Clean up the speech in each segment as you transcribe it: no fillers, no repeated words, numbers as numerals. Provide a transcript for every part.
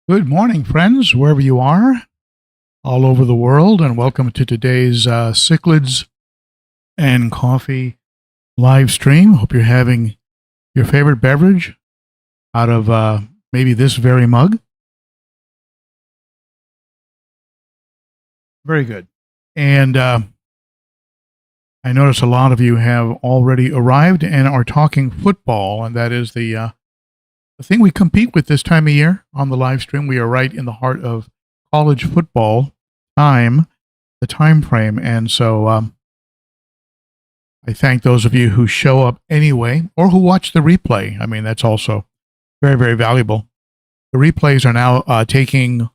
Good morning, friends, wherever you are, all over the world, and welcome to today's Cichlids and Coffee live stream. Hope you're having your favorite beverage out of maybe this very mug. Very good. And I notice a lot of you have already arrived and are talking football, and that is the thing we compete with this time of year on the live stream. We are right in the heart of college football time, the time frame. And so I thank those of you who show up anyway or who watch the replay. I mean, that's also very, very valuable. The replays are now taking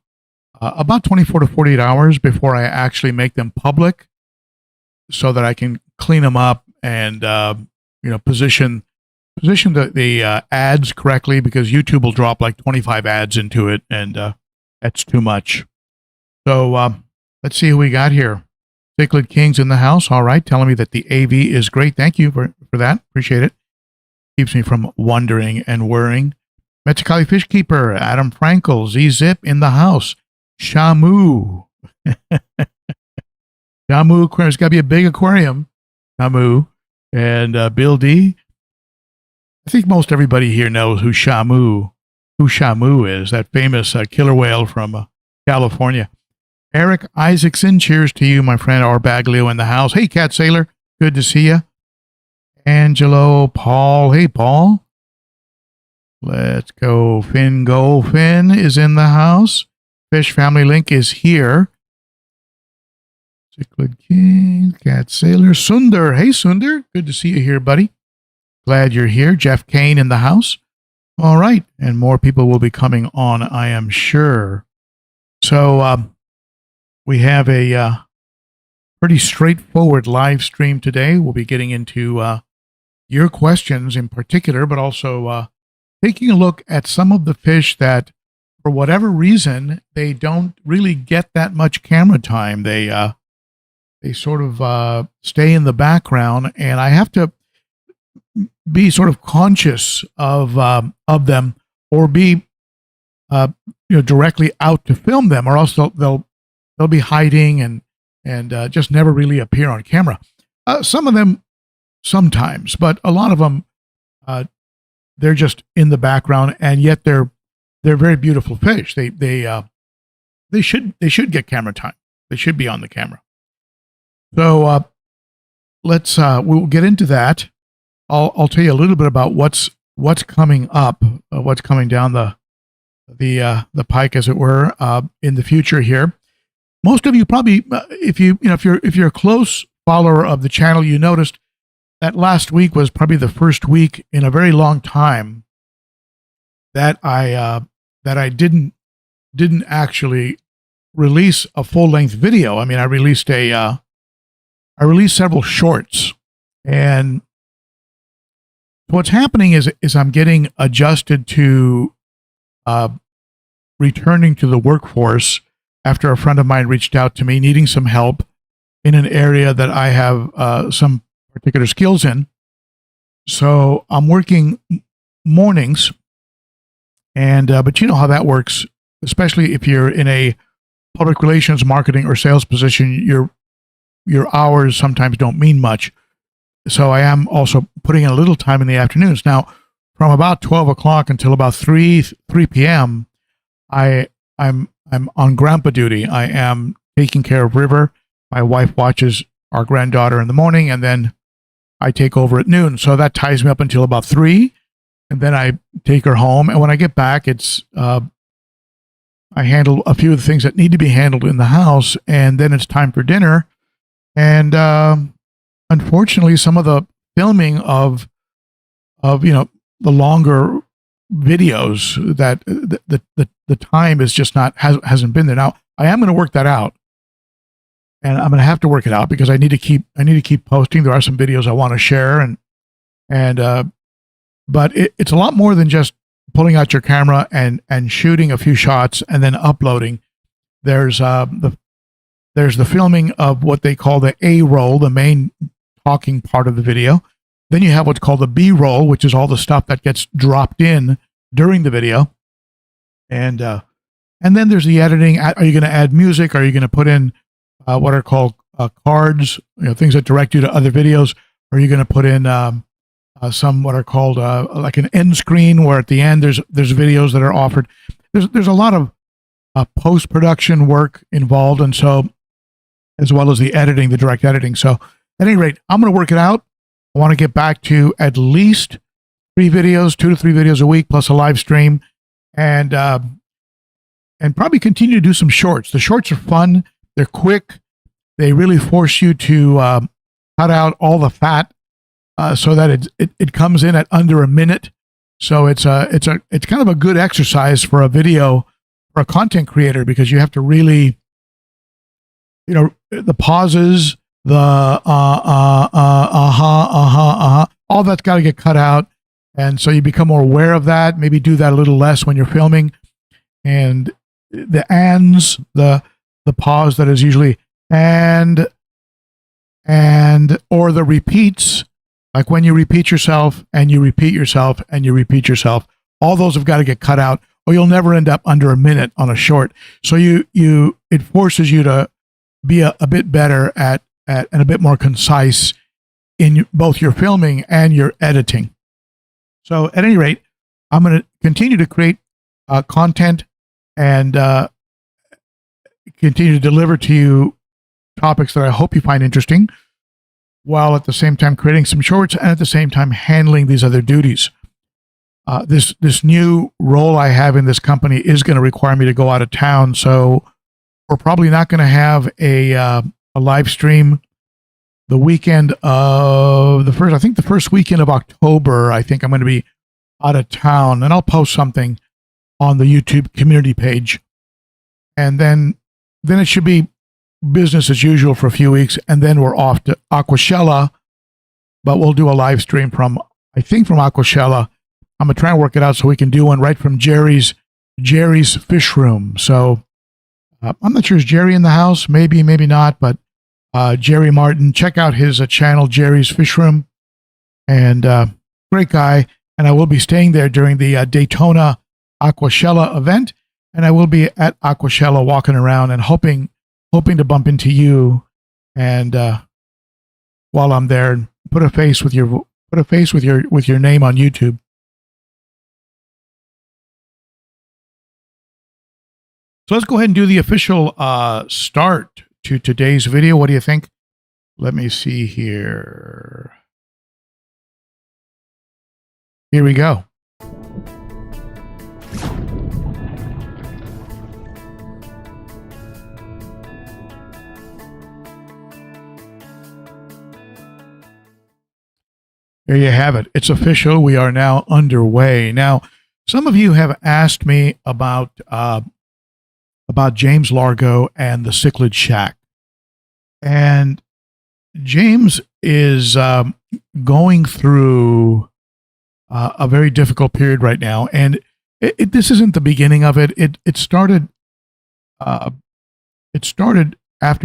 about 24 to 48 hours before I actually make them public so that I can clean them up and, position the ads correctly, because YouTube will drop like 25 ads into it, and that's too much. So let's see who we got here. Cichlid King's in the house. All right, telling me that the AV is great. Thank you for that. Appreciate it. Keeps me from wondering and worrying. Mexicali Fish Keeper, Adam Frankel, Z-Zip in the house. Shamu. Shamu Aquarium. It's got to be a big aquarium. Shamu. And Bill D. I think most everybody here knows who Shamu is, that famous killer whale from California. Eric Isaacson, cheers to you, my friend. R. Baglio in the house. Hey, Cat Sailor, good to see you. Angelo, Paul. Hey, Paul. Let's go. Finn is in the house. Fish Family Link is here. Cichlid King, Cat Sailor. Sundar. Hey, Sundar. Good to see you here, buddy. Glad you're here. Jeff Kane in the house. All right. And more people will be coming on, I am sure. So we have a pretty straightforward live stream today. We'll be getting into your questions in particular, but also taking a look at some of the fish that, for whatever reason, they don't really get that much camera time. They sort of stay in the background, and I have to be sort of conscious of them, or be directly out to film them, or else they'll be hiding and just never really appear on camera. Some of them sometimes, but a lot of them they're just in the background, and yet they're very beautiful fish. They should get camera time. They should be on the camera. So we'll get into that. I'll tell you a little bit about what's coming up, what's coming down the pike, as it were, in the future here. Most of you probably, if you're a close follower of the channel, you noticed that last week was probably the first week in a very long time that I didn't actually release a full length video. I mean, I released several shorts, and what's happening is I'm getting adjusted to returning to the workforce after a friend of mine reached out to me needing some help in an area that I have some particular skills in. So I'm working mornings, and but you know how that works, especially if you're in a public relations, marketing, or sales position. Your hours sometimes don't mean much. So I am also putting in a little time in the afternoons. Now, from about 12 o'clock until about 3 p.m., I'm on grandpa duty. I am taking care of River. My wife watches our granddaughter in the morning, and then I take over at noon. So that ties me up until about 3, and then I take her home. And when I get back, it's I handle a few of the things that need to be handled in the house, and then it's time for dinner. And unfortunately, some of the filming of the longer videos, that the time is just hasn't been there. Now I am going to work that out, and I'm going to have to work it out because I need to keep posting. There are some videos I want to share, but it's a lot more than just pulling out your camera and shooting a few shots and then uploading. There's the filming of what they call the A roll, the main talking part of the video. Then you have what's called the B roll, which is all the stuff that gets dropped in during the video. And And then there's the editing. Are you going to add music? Are you going to put in what are called cards, things that direct you to other videos? Are you going to put in some what are called like an end screen, where at the end there's videos that are offered? There's a lot of post-production work involved, and so, as well as the editing, the direct editing. So at any rate, I'm going to work it out. I want to get back to at least 2 to 3 videos a week, plus a live stream, and probably continue to do some shorts. The shorts are fun. They're quick. They really force you to cut out all the fat so that it comes in at under a minute. So it's kind of a good exercise for a video, for a content creator, because you have to really, the pauses, the all that's got to get cut out. And so you become more aware of that. Maybe do that a little less when you're filming. And the ands, the pause that is usually and or the repeats, like when you repeat yourself and you repeat yourself and you repeat yourself, all those have got to get cut out, or you'll never end up under a minute on a short. So it forces you to be a bit better at and a bit more concise in both your filming and your editing. So at any rate, I'm going to continue to create content and continue to deliver to you topics that I hope you find interesting, while at the same time creating some shorts and at the same time handling these other duties. This new role I have in this company is going to require me to go out of town, so we're probably not going to have a live stream the weekend of the first weekend of October. I think I'm going to be out of town, and I'll post something on the YouTube community page, and then it should be business as usual for a few weeks, and then we're off to Aquashella, but we'll do a live stream from Aquashella. I'm going to try and work it out so we can do one right from Jerry's fish room. So I'm not sure, is Jerry in the house? Maybe, maybe not, but Jerry Martin, check out his channel, Jerry's Fish Room, and great guy. And I will be staying there during the Daytona Aquashella event, and I will be at Aquashella walking around and hoping to bump into you, and while I'm there, put a face with your name on YouTube. So let's go ahead and do the official start to today's video. What do you think? Let me see here. Here we go. There you have it. It's official. We are now underway. Now, some of you have asked me about James Largo and the Cichlid Shack. And James is going through a very difficult period right now. And this isn't the beginning of it. It started after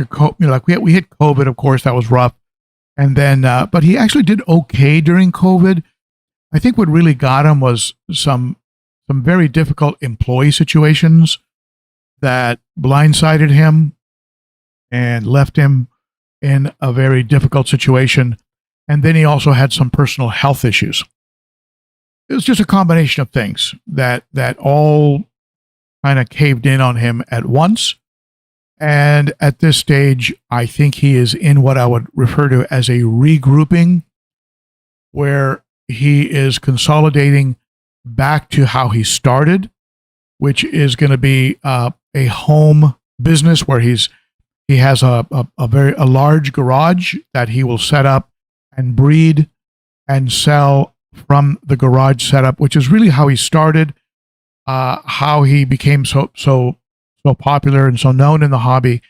COVID. We hit COVID, of course. That was rough. And then, but he actually did okay during COVID. I think what really got him was some very difficult employee situations that blindsided him and left him in a very difficult situation. And then he also had some personal health issues. It was just a combination of things that all kind of caved in on him at once. And at this stage, I think he is in what I would refer to as a regrouping, where he is consolidating back to how he started, which is going to be a home business where he has a large garage that he will set up and breed and sell from the garage setup, which is really how he started, how he became so popular and so known in the hobby.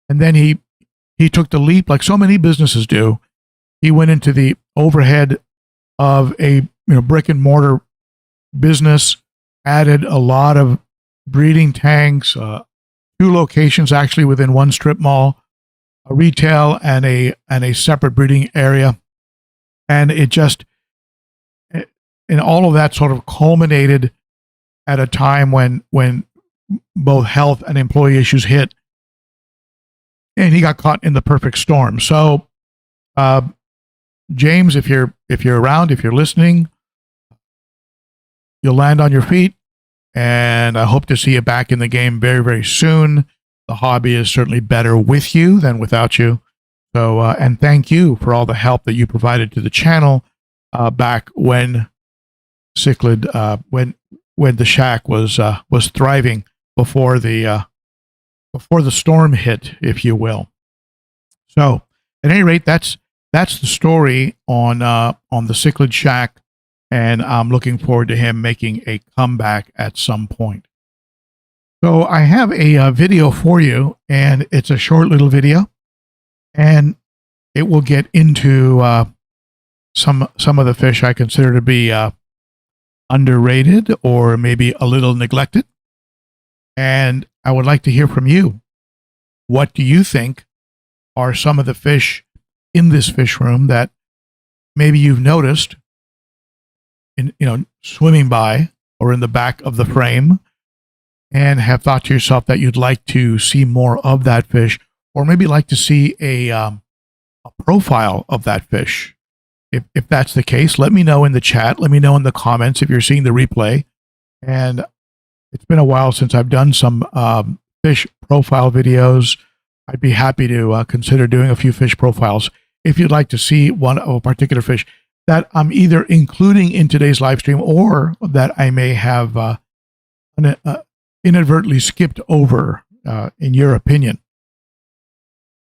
And then he took the leap, like so many businesses do. He went into the overhead of a brick and mortar business, added a lot of breeding tanks, 2 locations actually within one strip mall, a retail and a separate breeding area. And and all of that sort of culminated at a time when both health and employee issues hit, and he got caught in the perfect storm. So, James, if you're around, if you're listening, you'll land on your feet, and I hope to see you back in the game very, very soon. The hobby is certainly better with you than without you. So, and thank you for all the help that you provided to the channel back when Cichlid, when the shack was thriving before the storm hit, if you will. So, at any rate, that's the story on the Cichlid shack, and I'm looking forward to him making a comeback at some point. So I have a video for you, and it's a short little video, and it will get into some of the fish I consider to be underrated or maybe a little neglected. And I would like to hear from you. What do you think are some of the fish in this fish room that maybe you've noticed in, swimming by or in the back of the frame, and have thought to yourself that you'd like to see more of that fish, or maybe like to see a profile of that fish? If that's the case, let me know in the chat. Let me know in the comments if you're seeing the replay. And it's been a while since I've done some fish profile videos. I'd be happy to consider doing a few fish profiles if you'd like to see one of a particular fish that I'm either including in today's live stream or that I may have inadvertently skipped over, in your opinion.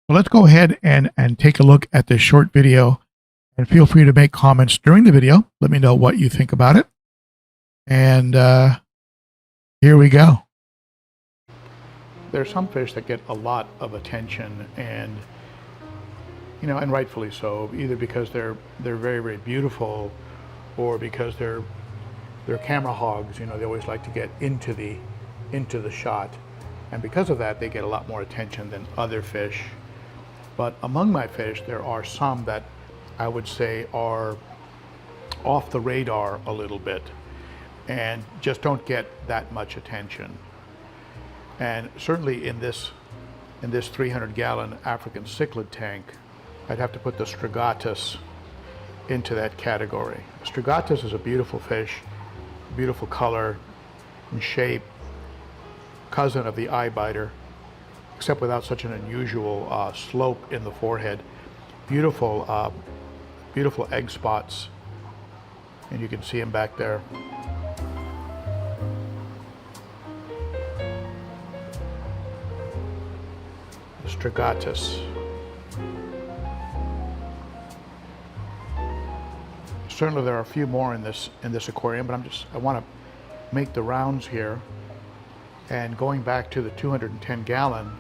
So let's go ahead and take a look at this short video, and feel free to make comments during the video. Let me know what you think about it. And here we go. There are some fish that get a lot of attention, and and rightfully so, either because they're very, very beautiful, or because they're camera hogs. They always like to get into the shot, and because of that they get a lot more attention than other fish. But among my fish, there are some that I would say are off the radar a little bit and just don't get that much attention. And certainly in this 300-gallon African cichlid tank, I'd have to put the Strigatus into that category. Strigatus is a beautiful fish, beautiful color and shape, cousin of the eye biter, except without such an unusual slope in the forehead. Beautiful, beautiful egg spots, and you can see him back there. The Strigatus. Certainly there are a few more in this aquarium, but I want to make the rounds here. And going back to the 210-gallon,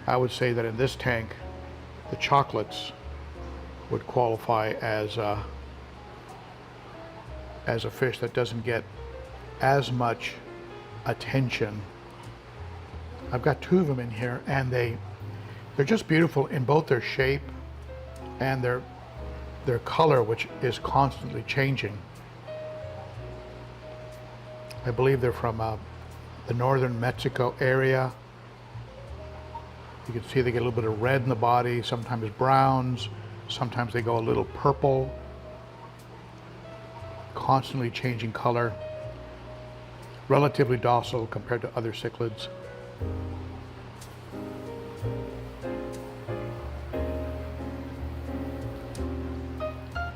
I would say that in this tank, the chocolates would qualify as a fish that doesn't get as much attention. I've got two of them in here, and they're just beautiful in both their shape and their color, which is constantly changing. I believe they're from the northern Mexico area. You can see they get a little bit of red in the body, sometimes browns, sometimes they go a little purple. Constantly changing color. Relatively docile compared to other cichlids.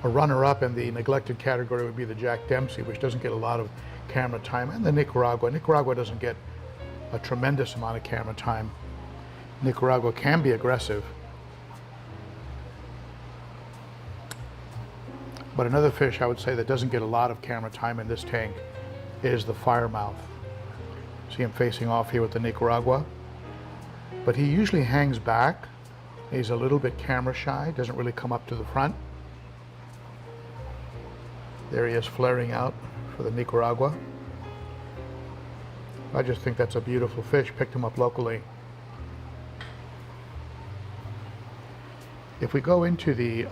A runner-up in the neglected category would be the Jack Dempsey, which doesn't get a lot of camera time, and the Nicaragua. Nicaragua doesn't get a tremendous amount of camera time. Nicaragua can be aggressive. But another fish I would say that doesn't get a lot of camera time in this tank is the firemouth. See him facing off here with the Nicaragua. But he usually hangs back. He's a little bit camera shy, doesn't really come up to the front. There he is flaring out for the Nicaragua. I just think that's a beautiful fish. Picked him up locally. If we go into the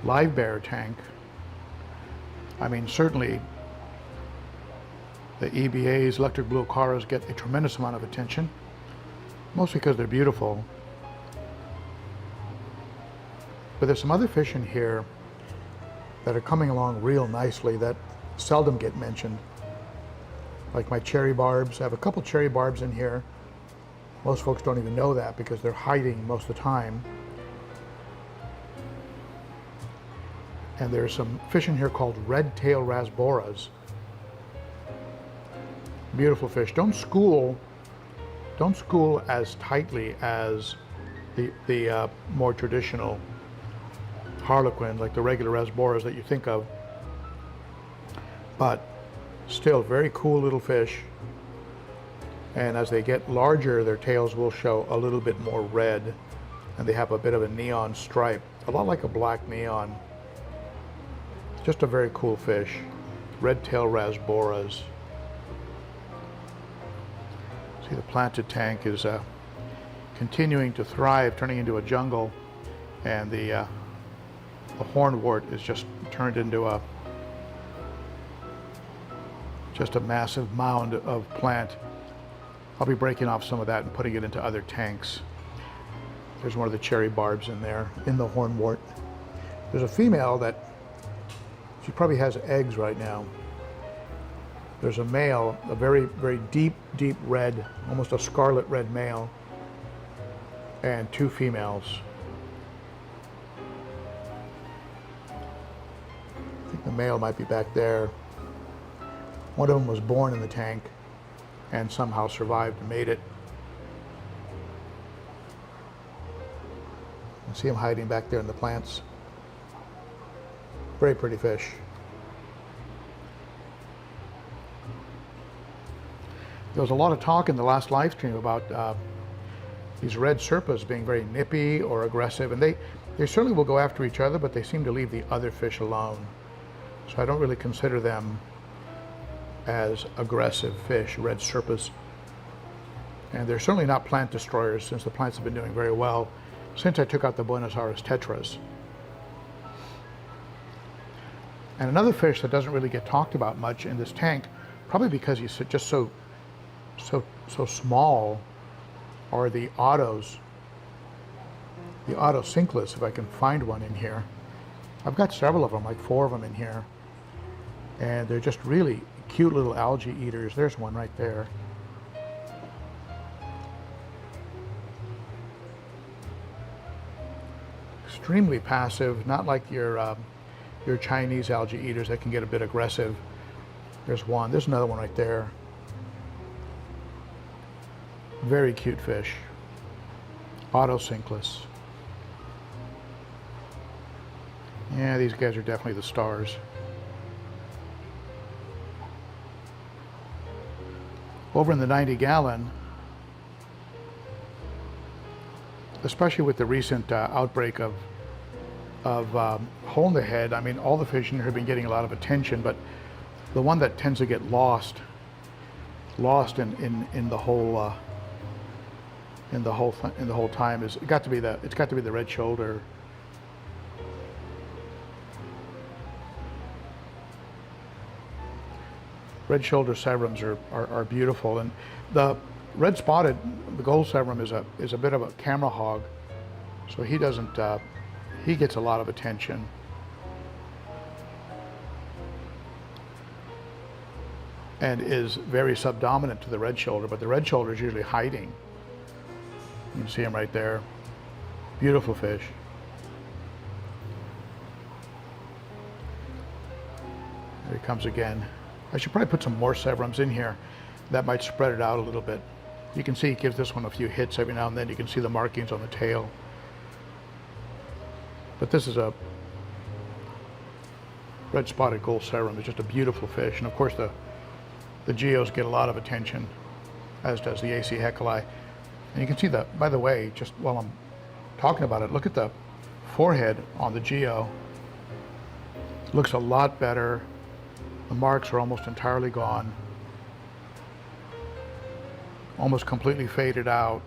live bear tank, I mean, certainly The EBAs, electric blue corals, get a tremendous amount of attention, mostly because they're beautiful. But there's some other fish in here that are coming along real nicely that seldom get mentioned. Like my cherry barbs. I have a couple cherry barbs in here. Most folks don't even know that because they're hiding most of the time. And there's some fish in here called red-tail rasboras. Beautiful fish. Don't school as tightly as the more traditional harlequin, like the regular rasboras that you think of. But still very cool little fish. And as they get larger, their tails will show a little bit more red, and they have a bit of a neon stripe, a lot like a black neon. Just a very cool fish. Red-tail rasboras. See, the planted tank is continuing to thrive, turning into a jungle, and the hornwort is just turned into just a massive mound of plant. I'll be breaking off some of that and putting it into other tanks. There's one of the cherry barbs in there, in the hornwort. There's a female that, she probably has eggs right now. There's a male, a very, very deep, deep red, almost a scarlet red male, and two females. I think the male might be back there. One of them was born in the tank and somehow survived and made it. You see him hiding back there in the plants. Very pretty fish. There was a lot of talk in the last live stream about these red serpas being very nippy or aggressive, and they certainly will go after each other, but they seem to leave the other fish alone. So I don't really consider them as aggressive fish, red serpas. And they're certainly not plant destroyers, since the plants have been doing very well since I took out the Buenos Aires tetras. And another fish that doesn't really get talked about much in this tank, probably because he's just so small, are the ottos. The Cichlids, if I can find one in here. I've got several of them, like 4 of them in here. And they're just really cute little algae eaters. There's one right there. Extremely passive, not like your Chinese algae eaters that can get a bit aggressive. There's one. There's another one right there. Very cute fish. Cichlids. Yeah, these guys are definitely the stars. Over in the 90-gallon, especially with the recent outbreak of hole in the head, I mean, all the fish in here have been getting a lot of attention, but the one that tends to get lost in the whole time is it's got to be the red shoulder. Red shoulder severums are beautiful, and the red spotted, the gold severum is a bit of a camera hog, so he doesn't he gets a lot of attention. And is very subdominant to the red shoulder, but the red shoulder is usually hiding. You can see him right there. Beautiful fish. There he comes again. I should probably put some more severums in here. That might spread it out a little bit. You can see he gives this one a few hits every now and then. You can see the markings on the tail. But this is a red spotted gold severum. It's just a beautiful fish. And of course the geos get a lot of attention, as does the AC heculi. And you can see that, by the way, just while I'm talking about it, look at the forehead on the geo. It looks a lot better. The marks are almost entirely gone. Almost completely faded out.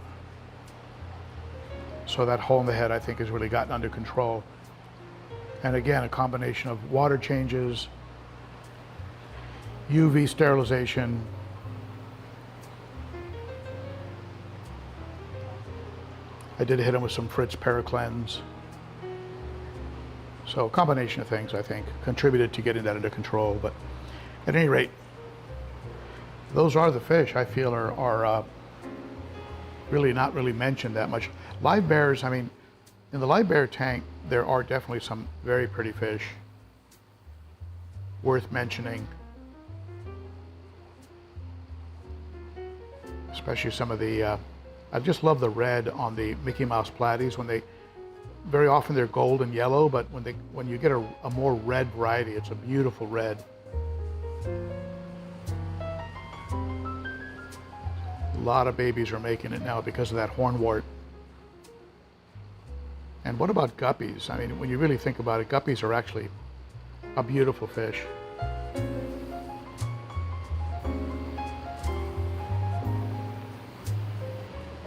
So that hole in the head, I think, has really gotten under control. And again, a combination of water changes UV sterilization. I did hit him with some Fritz Paracleanse. So a combination of things, I think, contributed to getting that under control. But at any rate, those are the fish I feel are really not really mentioned that much. Live bears, I mean, in the live bear tank, there are definitely some very pretty fish worth mentioning. Especially some of the, I just love the red on the Mickey Mouse platies. When they, very often they're gold and yellow, but when you get a more red variety, it's a beautiful red. A lot of babies are making it now because of that hornwort. And what about guppies? I mean, when you really think about it, guppies are actually a beautiful fish.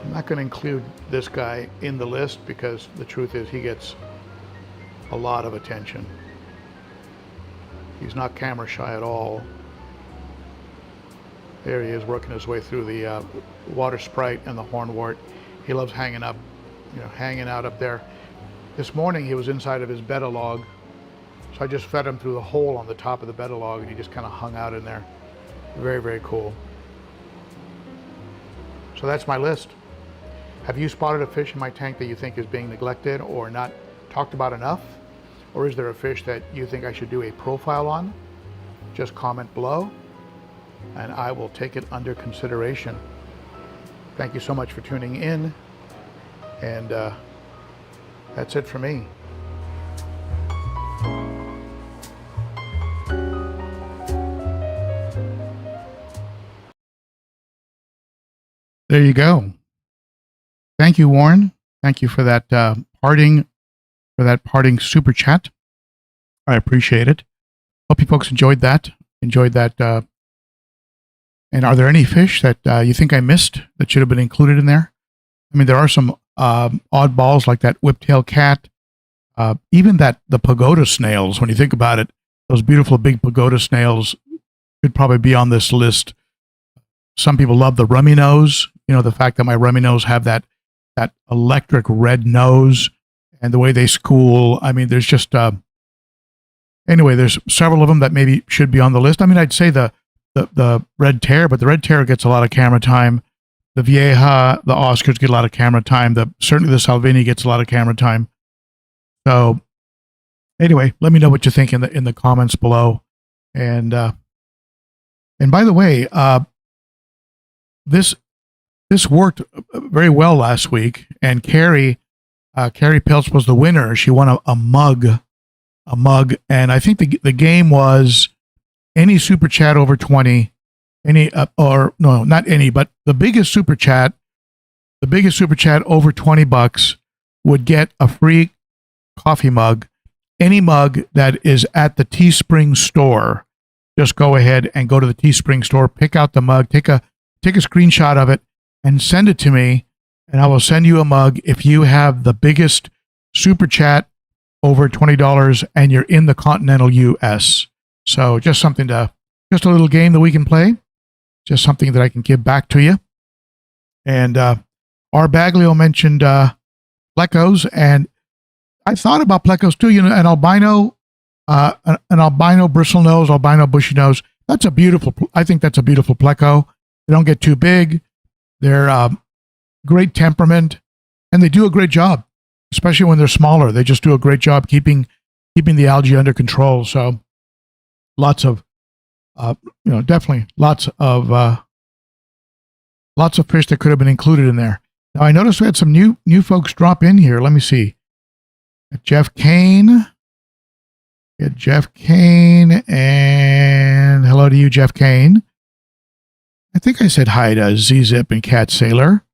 I'm not going to include this guy in the list because the truth is he gets a lot of attention. He's not camera shy at all. There he is working his way through the water sprite and the hornwort. He loves hanging up, hanging out up there. This morning he was inside of his betta log, so I just fed him through the hole on the top of the betta log and he just kind of hung out in there. Very, very cool. So that's my list. Have you spotted a fish in my tank that you think is being neglected or not talked about enough? Or is there a fish that you think I should do a profile on? Just comment below and I will take it under consideration. Thank you so much for tuning in, and that's it for me. There you go. Thank you, Warren. Thank you for that parting super chat. I appreciate it. Hope you folks enjoyed that. And are there any fish that you think I missed that should have been included in there? I mean, there are some oddballs like that whiptail cat, even the pagoda snails. When you think about it, those beautiful big pagoda snails could probably be on this list. Some people love the rummy nose. The fact that my rummy nose have that electric red nose and the way they school. I mean, there's just anyway, there's several of them that maybe should be on the list. I mean, I'd say the red tear, but the red tear gets a lot of camera time. The vieja, the Oscars get a lot of camera time. Certainly the Salvini gets a lot of camera time. So anyway, let me know what you think in the comments below. And by the way, this worked very well last week, and Carrie Pilch was the winner. She won a mug, and I think the game was any super chat over 20, or no, not any, but the biggest super chat over $20 would get a free coffee mug. Any mug that is at the Teespring store, just go ahead and go to the Teespring store, pick out the mug, take a screenshot of it, and send it to me, and I will send you a mug if you have the biggest super chat over $20 and you're in the continental US. So just a little game that we can play, just something that I can give back to you. And R. Baglio mentioned plecos, and I thought about plecos too. An albino bristle nose, albino bushy nose. I think that's a beautiful pleco. They don't get too big. They're great temperament, and they do a great job, especially when they're smaller. They just do a great job keeping the algae under control. So lots of, definitely lots of fish that could have been included in there. Now I noticed we had some new folks drop in here. Let me see. Jeff Kane. And hello to you, Jeff Kane. I think I said hi to Z-Zip and Cat Sailor.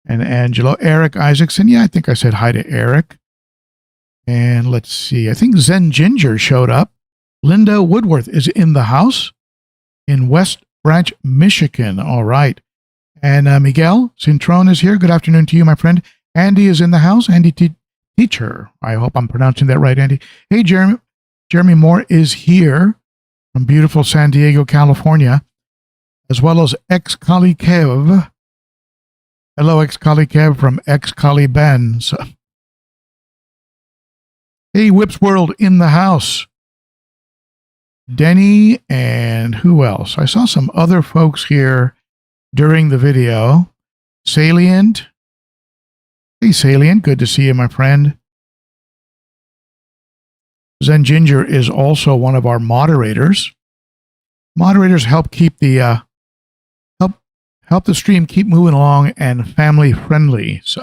And Angelo. Eric Isaacson. Yeah, I think I said hi to Eric. And let's see. I think Zen Ginger showed up. Linda Woodworth is in the house in West Branch, Michigan. All right. And Miguel Cintron is here. Good afternoon to you, my friend. Andy is in the house. Andy Teacher. I hope I'm pronouncing that right, Andy. Hey, Jeremy Moore is here. from beautiful San Diego, California, as well as ex-Kali Kev. Hello, ex-Kali Kev from ex-Kali Ben. So, hey, Whips World in the house. Denny and who else? I saw some other folks here during the video. Salient. Hey, Salient. Good to see you, my friend. Zen Ginger is also one of our moderators. Moderators help keep the help the stream keep moving along and family friendly. So,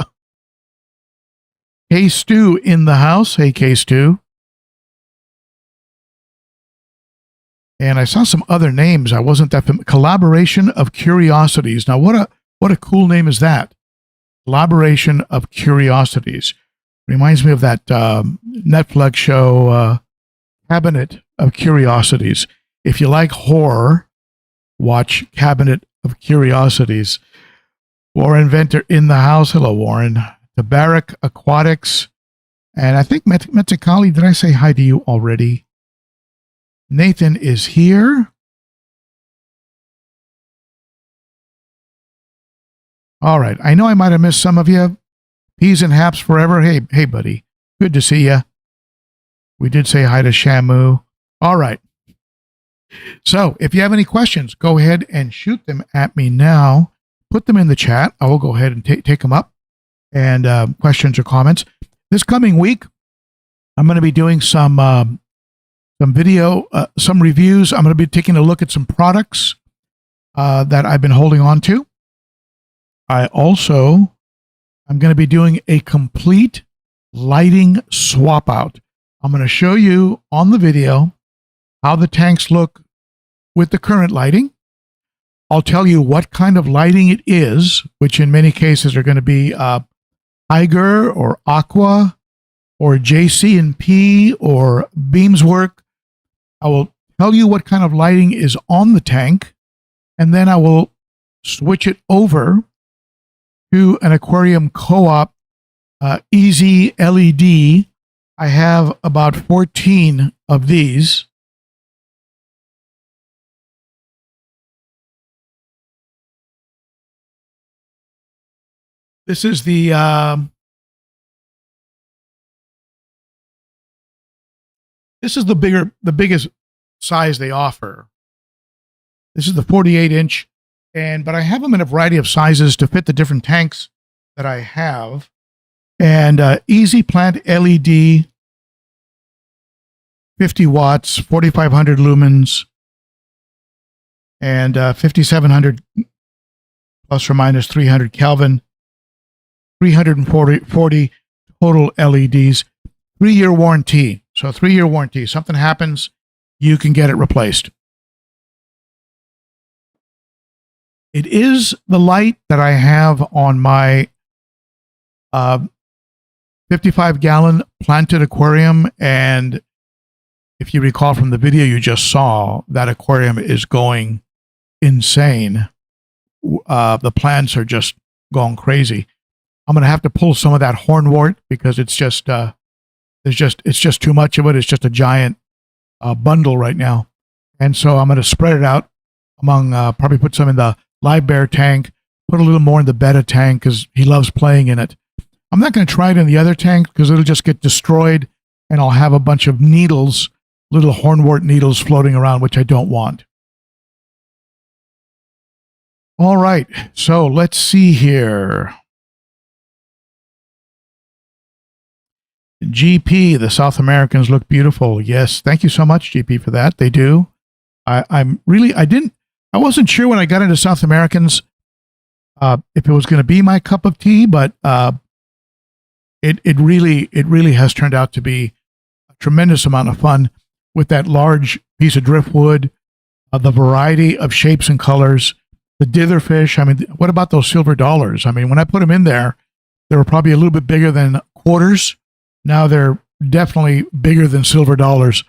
K Stu in the house. Hey, K Stu. And I saw some other names. I wasn't that familiar. Collaboration of Curiosities. Now, what a cool name is that? Collaboration of Curiosities. Reminds me of that Netflix show, Cabinet of Curiosities. If you like horror, watch Cabinet of Curiosities. Warren Venter in the house. Hello, Warren. Tabarak Aquatics. And I think Metakali, did I say hi to you already? Nathan is here. All right. I know I might have missed some of you. Peas and Haps forever. Hey, buddy. Good to see you. We did say hi to Shamu. All right. So if you have any questions, go ahead and shoot them at me now. Put them in the chat. I will go ahead and take them up. And questions or comments. This coming week, I'm going to be doing some video, some reviews. I'm going to be taking a look at some products that I've been holding on to. I'm going to be doing a complete lighting swap out. I'm going to show you on the video how the tanks look with the current lighting. I'll tell you what kind of lighting it is, which in many cases are going to be Tiger or Aqua or JC&P or Beamswork. I will tell you what kind of lighting is on the tank, and then I will switch it over to an aquarium co-op easy LED. I have about 14 of these. This is the biggest size they offer. This is the 48-inch, but I have them in a variety of sizes to fit the different tanks that I have. And Easy Plant LED, 50 watts, 4,500 lumens, and 5,700 plus or minus 300 Kelvin, 340 total LEDs, 3-year warranty. So 3-year warranty. Something happens, you can get it replaced. It is the light that I have on my 55-gallon planted aquarium. And if you recall from the video you just saw, that aquarium is going insane. The plants are just going crazy. I'm going to have to pull some of that hornwort because it's just too much of it. It's just a giant bundle right now. And so I'm going to spread it out among, probably put some in the live bear tank, put a little more in the betta tank because he loves playing in it. I'm not going to try it in the other tank because it'll just get destroyed and I'll have a bunch of needles, little hornwort needles floating around, which I don't want. All right, so let's see here. GP, the South Americans look beautiful. Yes, thank you so much, GP, for that. They do. I wasn't sure when I got into South Americans if it was going to be my cup of tea, but it really has turned out to be a tremendous amount of fun with that large piece of driftwood, the variety of shapes and colors, the ditherfish. I mean, what about those silver dollars? I mean, when I put them in there, they were probably a little bit bigger than quarters. Now they're definitely bigger than silver dollars.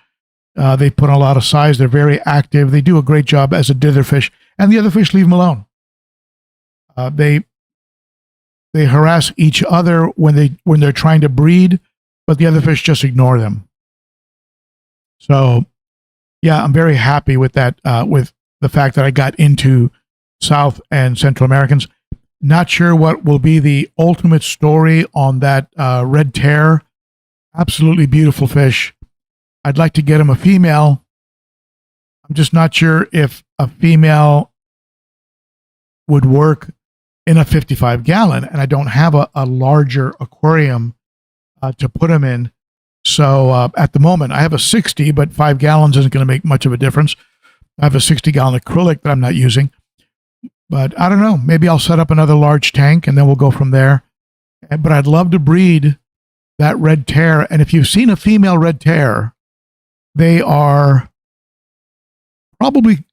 They put on a lot of size. They're very active. They do a great job as a ditherfish, and the other fish leave them alone. They harass each other when they're trying to breed, but the other fish just ignore them. So yeah, I'm very happy with that, with the fact that I got into South and Central Americans. Not sure what will be the ultimate story on that red tear. Absolutely beautiful fish. I'd like to get him a female. I'm just not sure if a female would work in a 55-gallon, and I don't have a larger aquarium to put him in. So at the moment, I have a 60, but 5 gallons isn't going to make much of a difference. I have a 60-gallon acrylic that I'm not using. But I don't know. Maybe I'll set up another large tank, and then we'll go from there. But I'd love to breed that red tear. And if you've seen a female red tear, they are probably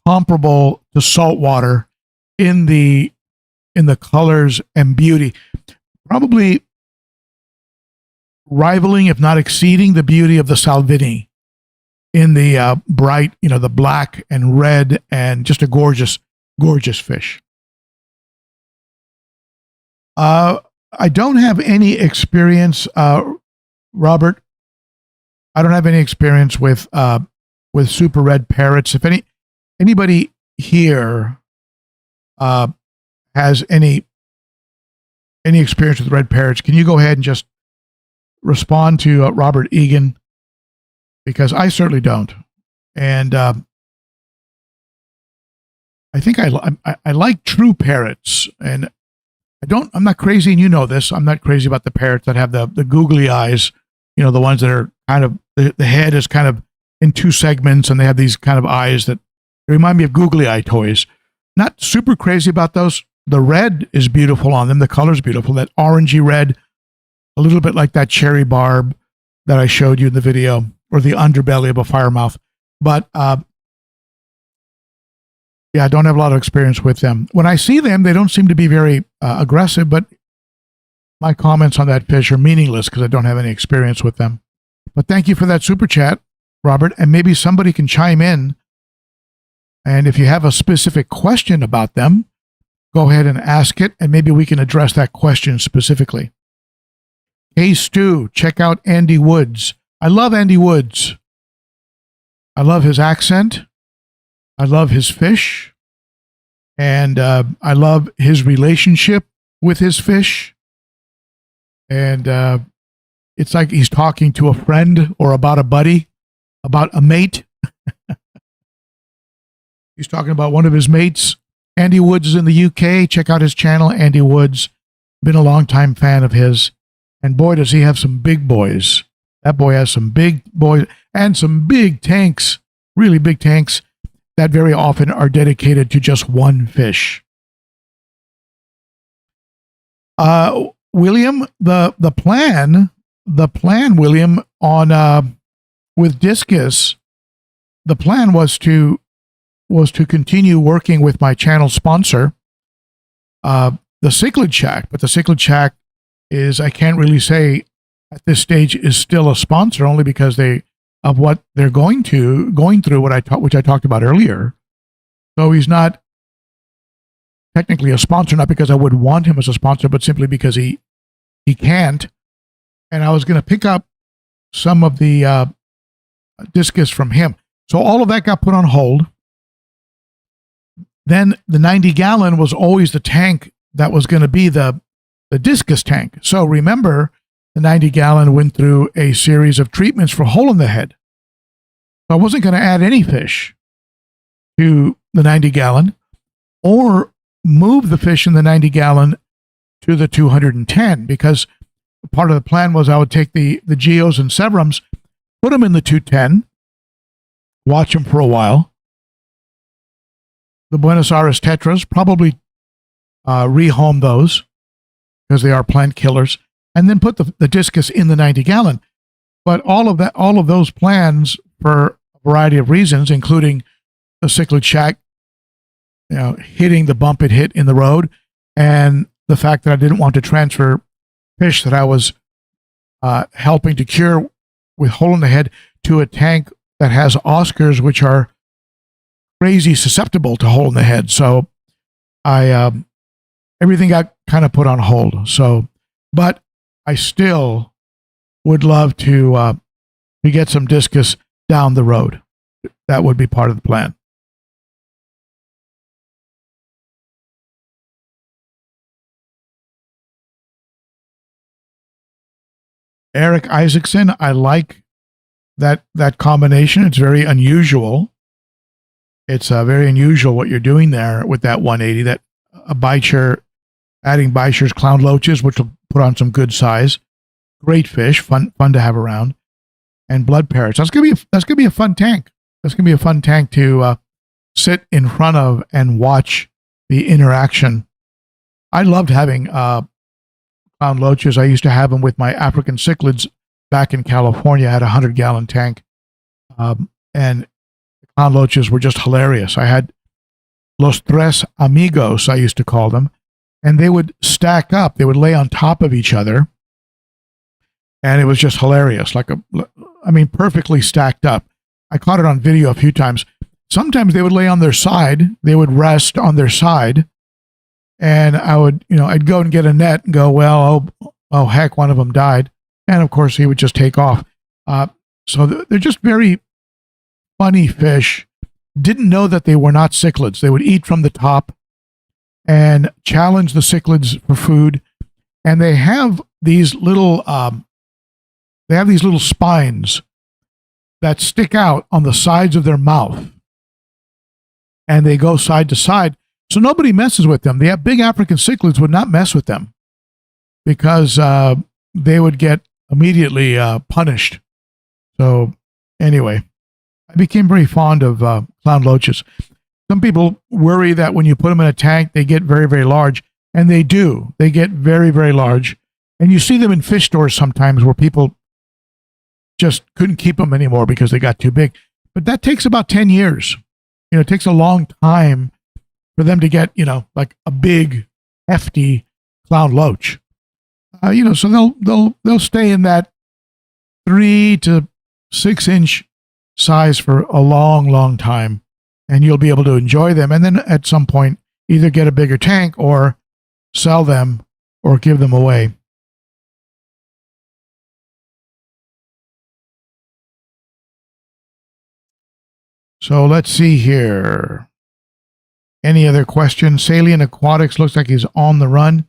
comparable to saltwater in the colors and beauty. Probably rivaling, if not exceeding, the beauty of the Salvini in the bright, the black and red, and just a gorgeous fish. I don't have any experience, Robert. I don't have any experience with super red parrots. If anybody here has any experience with red parrots, can you go ahead and just respond to Robert Egan? Because I certainly don't, and I think I like true parrots, and I'm not crazy, and you know this. I'm not crazy about the parrots that have the googly eyes. The ones that are kind of the head is kind of in two segments, and they have these kind of eyes that remind me of googly eye toys. Not super crazy about those. The red is beautiful on them. The color's beautiful. That orangey red, a little bit like that cherry barb that I showed you in the video, or the underbelly of a firemouth. But yeah, I don't have a lot of experience with them. When I see them, they don't seem to be very aggressive, but my comments on that fish are meaningless because I don't have any experience with them. But thank you for that super chat, Robert, and maybe somebody can chime in. And if you have a specific question about them, go ahead and ask it, and maybe we can address that question specifically. Hey, Stu, check out Andy Woods. I love Andy Woods. I love his accent. I love his fish. And I love his relationship with his fish. And it's like he's talking to a friend or about a buddy, about a mate. He's talking about one of his mates. Andy Woods is in the UK. Check out his channel, Andy Woods. Been a longtime fan of his. And boy, does he have some big boys. That boy has some big boys and some big tanks, really big tanks that very often are dedicated to just one fish. William, the plan, William, on with Discus, the plan was to continue working with my channel sponsor, the Cichlid Shack, but the Cichlid Shack is, I can't really say at this stage, is still a sponsor only because of what they're going through, which I talked about earlier. So he's not technically a sponsor, not because I would want him as a sponsor, but simply because he can't. And I was going to pick up some of the discus from him. So all of that got put on hold. Then the 90-gallon was always the tank that was going to be the discus tank. So remember, the 90-gallon went through a series of treatments for hole in the head. So I wasn't going to add any fish to the 90-gallon or move the fish in the 90-gallon to the 210, because part of the plan was I would take the geos and severums, put them in the 210, watch them for a while. The Buenos Aires tetras, probably rehome those because they are plant killers, and then put the discus in the 90-gallon. But all of those plans, for a variety of reasons, including the Cichlid Shack, hitting the bump it hit in the road, and the fact that I didn't want to transfer fish that I was helping to cure with hole in the head to a tank that has Oscars, which are crazy susceptible to hole in the head. So everything got kind of put on hold. So, but I still would love to get some discus down the road. that would be part of the plan. Eric Isaacson, I like that combination. It's very unusual. It's very unusual what you're doing there with that 180. That a bichir, adding bichir's clown loaches, which will put on some good size. Great fish, fun to have around, and blood parrots. That's gonna be a fun tank. That's gonna be a fun tank to sit in front of and watch the interaction. I loved having clown loaches. I used to have them with my African cichlids back in California. I had a 100-gallon tank, and clown loaches were just hilarious. I had los tres amigos, I used to call them, and they would stack up. They would lay on top of each other, and it was just hilarious. Perfectly stacked up. I caught it on video a few times. Sometimes they would lay on their side. They would rest on their side, and I'd go and get a net and go, well, oh heck, one of them died, and of course he would just take off. So they're just very funny fish. Didn't know that they were not cichlids. They would eat from the top and challenge the cichlids for food. And they have these little spines that stick out on the sides of their mouth, and they go side to side. So nobody messes with them. The big African cichlids would not mess with them because they would get immediately punished. So anyway, I became very fond of clown loaches. Some people worry that when you put them in a tank, they get very, very large. And they do. They get very, very large. And you see them in fish stores sometimes where people just couldn't keep them anymore because they got too big. But that takes about 10 years. It takes a long time for them to get, like a big, hefty clown loach. So they'll stay in that 3 to 6 inch size for a long, long time, and you'll be able to enjoy them. And then at some point, either get a bigger tank or sell them or give them away. So let's see here. Any other questions? Salient Aquatics looks like he's on the run.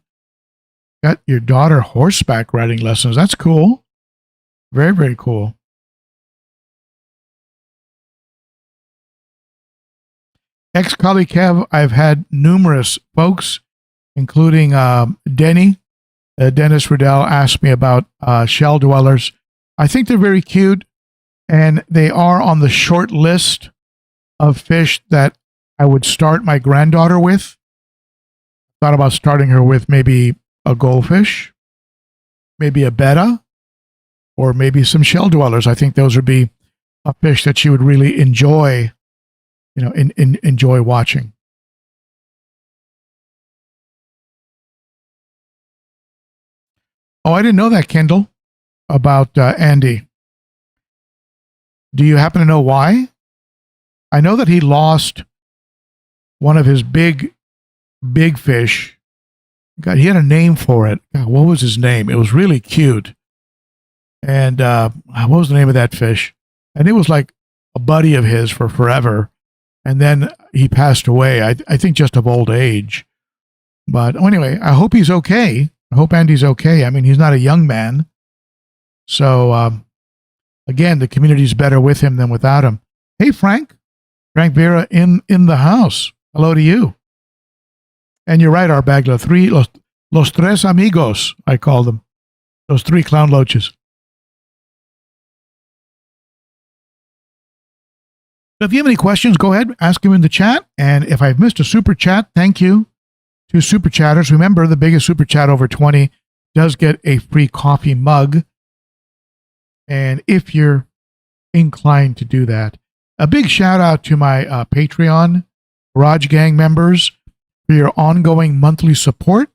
Got your daughter horseback riding lessons. That's cool. Very, very cool. Ex-Collie Kev, I've had numerous folks, including Dennis Riddell, asked me about shell dwellers. I think they're very cute, and they are on the short list of fish that I would start my granddaughter with. Thought about starting her with maybe a goldfish, maybe a betta, or maybe some shell dwellers. I think those would be a fish that she would really enjoy, enjoy watching. Oh, I didn't know that, Kendall, about Andy. Do you happen to know why? I know that he lost one of his big fish. God, he had a name for it. God, what was his name? It was really cute. And what was the name of that fish? And it was like a buddy of his for forever. And then he passed away, I think just of old age. But anyway, I hope he's okay. I hope Andy's okay. I mean, he's not a young man. So, again, the community's better with him than without him. Hey, Frank Vera in the house. Hello to you. And you're right, Arbagla. Los tres amigos, I call them. Those 3 clown loaches. So if you have any questions, go ahead, ask them in the chat. And if I've missed a super chat, thank you to super chatters. Remember, the biggest super chat over 20 does get a free coffee mug. And if you're inclined to do that, a big shout out to my Patreon Garage Gang members for your ongoing monthly support.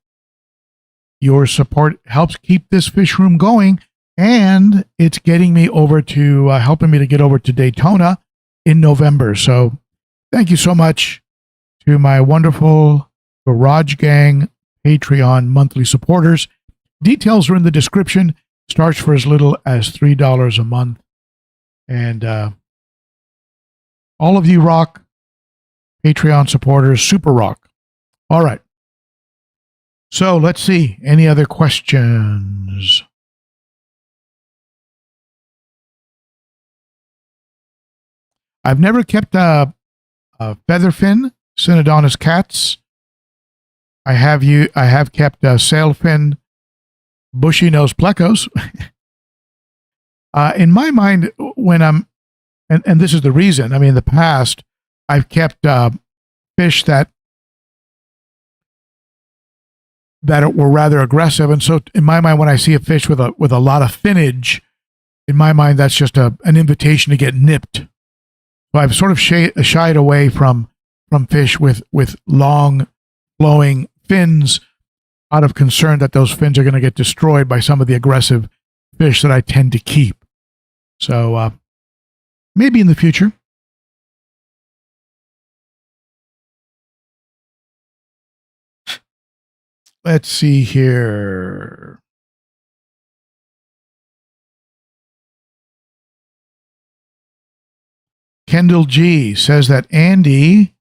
Your support helps keep this fish room going, and it's getting me over to helping me to get over to Daytona in November. So thank you so much to my wonderful Garage Gang Patreon monthly supporters. Details are in the description. Starts for as little as $3 a month. And All of you rock. Patreon supporters, super rock. All right. So let's see. Any other questions? I've never kept a featherfin, Synodontis cats. I have kept a sailfin, bushy nose plecos. In my mind, when I'm, and this is the reason, I mean, in the past, I've kept fish that were rather aggressive. And so in my mind, when I see a fish with a lot of finnage, in my mind, that's just an invitation to get nipped. So I've sort of shied away from fish with long flowing fins out of concern that those fins are going to get destroyed by some of the aggressive fish that I tend to keep. So maybe in the future. Let's see here. Kendall G says that Andy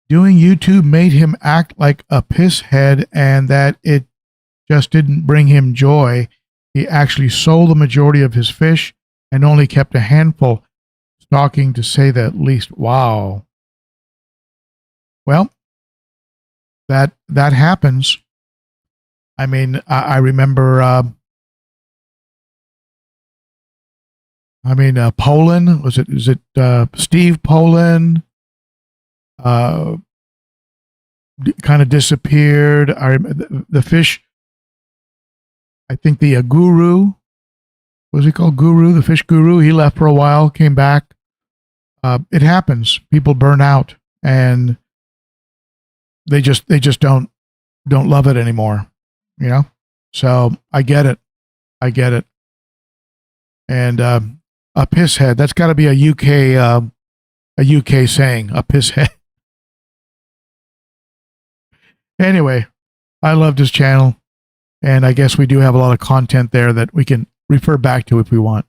doing YouTube made him act like a pisshead and that it just didn't bring him joy. He actually sold the majority of his fish and only kept a handful, stalking to say the least. Wow. Well, that happens. I mean, I remember, Poland, is it Steve Poland, kind of disappeared. The fish, I think the guru, what was he called? Guru, the fish guru. He left for a while, came back. It happens. People burn out and they just don't love it anymore, you know? So I get it. And, a piss head. That's got to be a UK saying, a piss head. Anyway, I loved his channel, and I guess we do have a lot of content there that we can refer back to if we want.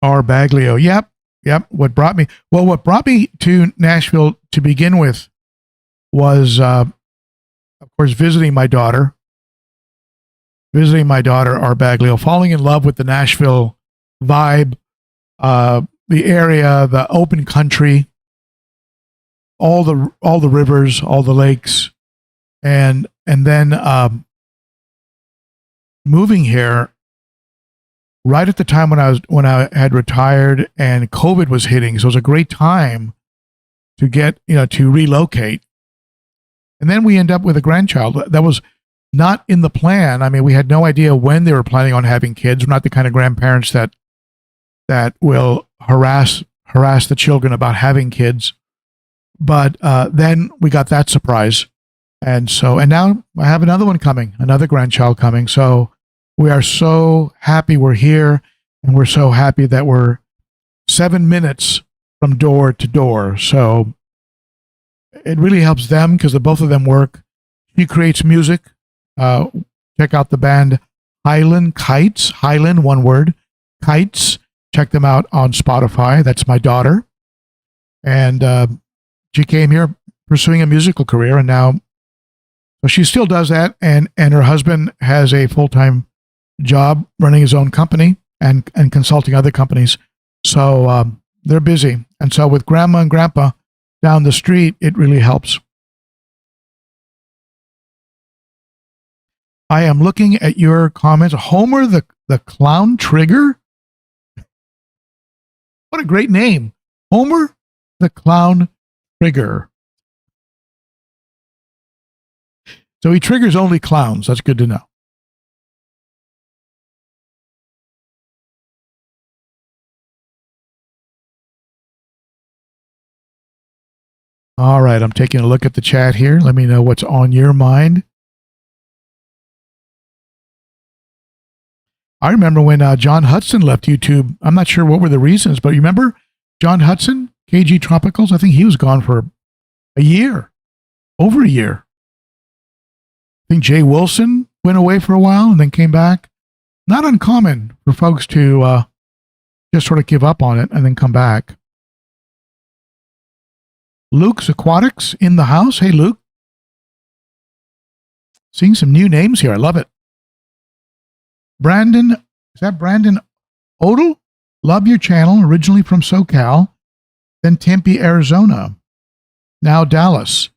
R. Baglio. Yep. What brought me to Nashville to begin with was, of course, visiting my daughter, R. Baglio, falling in love with the Nashville vibe, the area, the open country, all the rivers, all the lakes, and then moving here right at the time when I had retired and COVID was hitting. So it was a great time to get, to relocate. And then we end up with a grandchild. That was not in the plan. I mean, we had no idea when they were planning on having kids. We're not the kind of grandparents that will harass the children about having kids. But then we got that surprise. And now I have another grandchild coming. So we are so happy we're here, and we're so happy that we're 7 minutes from door to door. So it really helps them because the both of them work. She creates music. Check out the band Highland Kites. Highland, one word. Kites. Check them out on Spotify. That's my daughter. And she came here pursuing a musical career, and now so she still does that. And her husband has a full-time job running his own company and consulting other companies. So they're busy. And so with grandma and grandpa down the street, it really helps. I am looking at your comments. Homer the Clown Trigger? What a great name. Homer the Clown Trigger. So he triggers only clowns. That's good to know. All right, I'm taking a look at the chat here. Let me know what's on your mind. I remember when John Hudson left YouTube. I'm not sure what were the reasons, but you remember John Hudson, KG Tropicals? I think he was gone for a year, over a year. I think Jay Wilson went away for a while and then came back. Not uncommon for folks to just sort of give up on it and then come back. Luke's Aquatics in the house. Hey, Luke. Seeing some new names here. I love it. Brandon, is that Brandon Odell? Love your channel. Originally from SoCal, then Tempe, Arizona, now Dallas.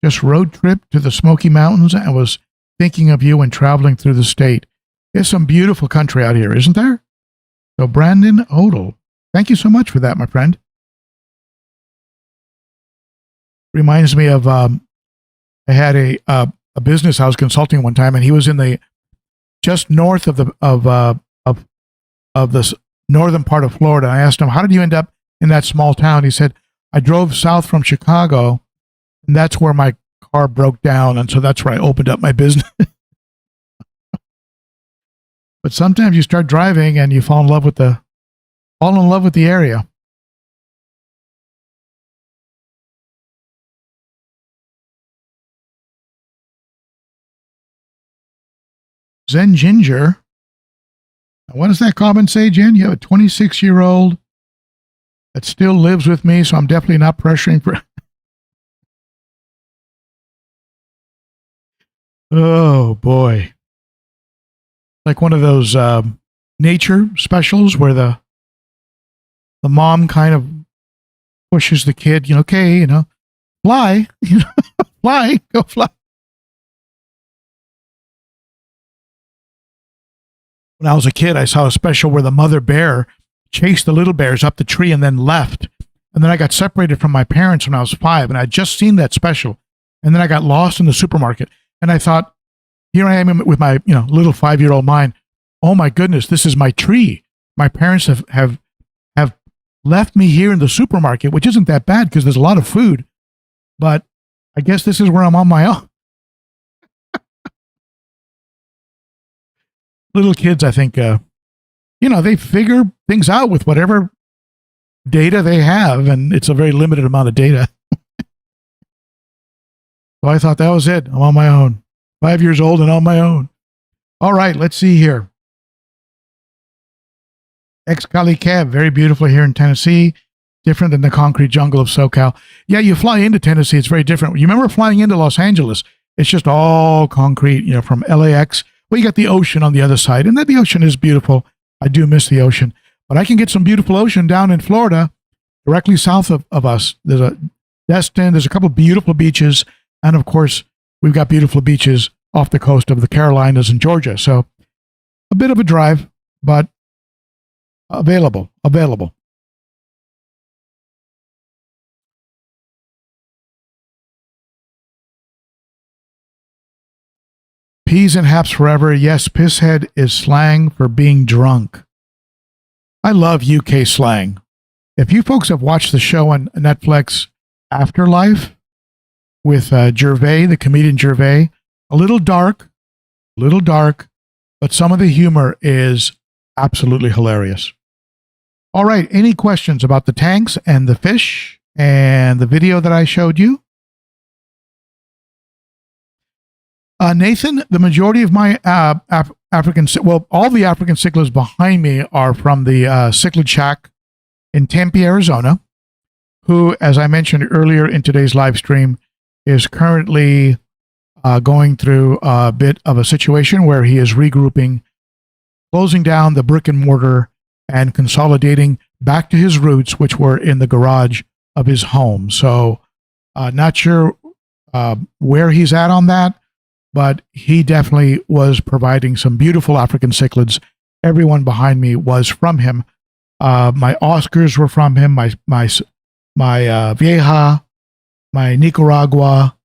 Just road trip to the Smoky Mountains and was thinking of you when traveling through the state. There's some beautiful country out here, isn't there? So Brandon Odell, thank you so much for that, my friend. Reminds me of I had a business I was consulting one time, and he was in the just north of the northern part of Florida. I asked him, "How did you end up in that small town?" He said, "I drove south from Chicago, and that's where my car broke down, and so that's where I opened up my business." But sometimes you start driving and you fall in love with the area. Zen Ginger. What does that comment say, Jen? You have a 26-year-old that still lives with me, so I'm definitely not pressuring for. Oh boy. Like one of those nature specials where the mom kind of pushes the kid, okay, fly, fly, go fly. When I was a kid, I saw a special where the mother bear chased the little bears up the tree and then left. And then I got separated from my parents when I was 5, and I'd just seen that special. And then I got lost in the supermarket, and I thought, here I am with my little 5-year-old mind. Oh my goodness, this is my tree. My parents have left me here in the supermarket, which isn't that bad because there's a lot of food. But I guess this is where I'm on my own. Little kids, I think, they figure things out with whatever data they have, and it's a very limited amount of data. So I thought that was it. I'm on my own. 5 years old and on my own. All right, let's see here. Excali Cab, very beautiful here in Tennessee. Different than the concrete jungle of SoCal. Yeah, you fly into Tennessee, it's very different. You remember flying into Los Angeles? It's just all concrete, from LAX. Well, you got the ocean on the other side, and the ocean is beautiful. I do miss the ocean. But I can get some beautiful ocean down in Florida, directly south of us. There's a Destin, there's a couple of beautiful beaches, and of course, we've got beautiful beaches off the coast of the Carolinas and Georgia. So a bit of a drive, but available. Peas and haps forever. Yes, pisshead is slang for being drunk. I love UK slang. If you folks have watched the show on Netflix, Afterlife, with Gervais, the comedian Gervais, a little dark, but some of the humor is absolutely hilarious. All right, any questions about the tanks and the fish and the video that I showed you? Nathan, the majority of my all the African cichlids behind me are from the Cichlid Shack in Tempe, Arizona, who, as I mentioned earlier in today's live stream, is currently going through a bit of a situation where he is regrouping, closing down the brick and mortar, and consolidating back to his roots, which were in the garage of his home. So not sure where he's at on that, but he definitely was providing some beautiful African cichlids. Everyone behind me was from him. My Oscars were from him, my Vieja, my Nicaragua,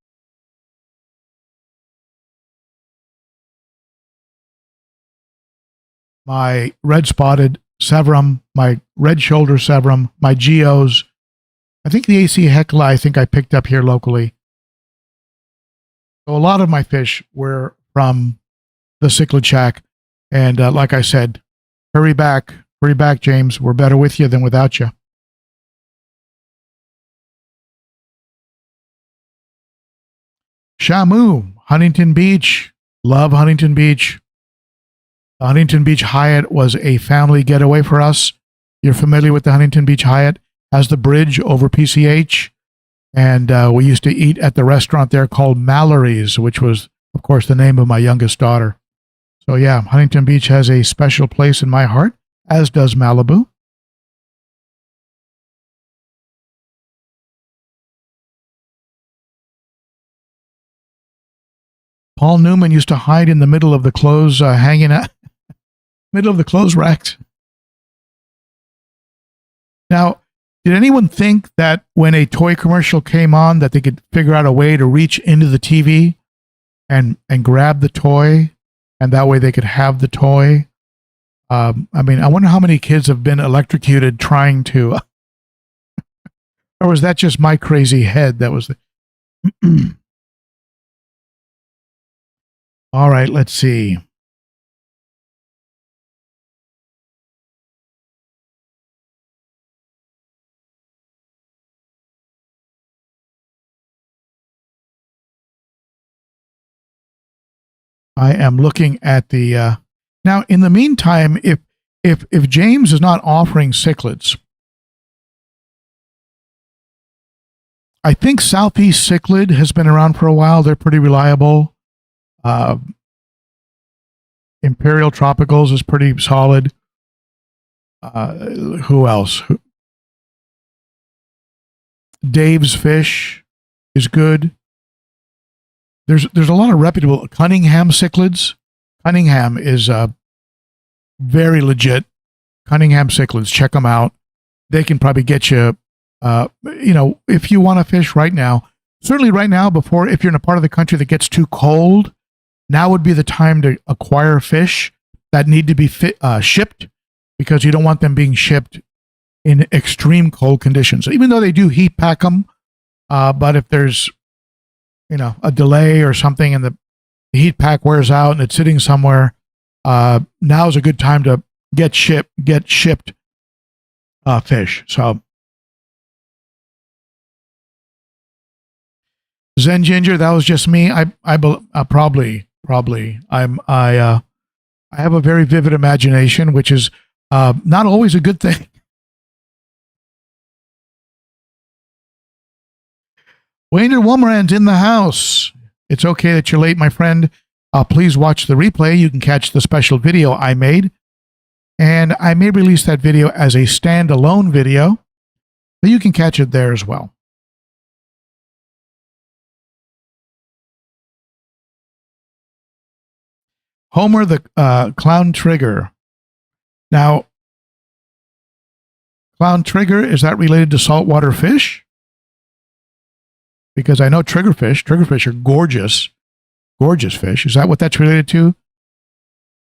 my red-spotted Severum, my red-shoulder Severum, my Geos. I think the AC Hecla I picked up here locally. So a lot of my fish were from the Cichlid Shack. And like I said, hurry back, James. We're better with you than without you. Shamu, Huntington Beach. Love Huntington Beach. The Huntington Beach Hyatt was a family getaway for us. You're familiar with the Huntington Beach Hyatt? Has the bridge over PCH. And we used to eat at the restaurant there called Mallory's, which was, of course, the name of my youngest daughter. So yeah, Huntington Beach has a special place in my heart, as does Malibu. Paul Newman used to hide in the middle of the clothes, hanging out, middle of the clothes racks. Now, did anyone think that when a toy commercial came on that they could figure out a way to reach into the TV and grab the toy, and that way they could have the toy? I mean, I wonder how many kids have been electrocuted trying to, or was that just my crazy head? That was the... All right, let's see. I am looking at the now. In the meantime, if James is not offering cichlids, I think Southeast Cichlid has been around for a while. They're pretty reliable. Imperial Tropicals is pretty solid. Who else? Dave's Fish is good. There's a lot of reputable Cunningham cichlids. Cunningham is very legit. Cunningham cichlids, check them out. They can probably get you, if you want to fish right now. Certainly right now, if you're in a part of the country that gets too cold, now would be the time to acquire fish that need to be shipped, because you don't want them being shipped in extreme cold conditions. Even though they do heat pack them, but if there's a delay or something and the heat pack wears out and it's sitting somewhere, now is a good time to get shipped fish. So Zen Ginger, that was just me. I probably I have a very vivid imagination, which is not always a good thing. Wayne Wolmerand's in the house. It's okay that you're late, my friend. Please watch the replay. You can catch the special video I made. And I may release that video as a standalone video, but you can catch it there as well. Homer the Clown Trigger. Now, Clown Trigger, is that related to saltwater fish? Because I know triggerfish are gorgeous fish. Is that what that's related to?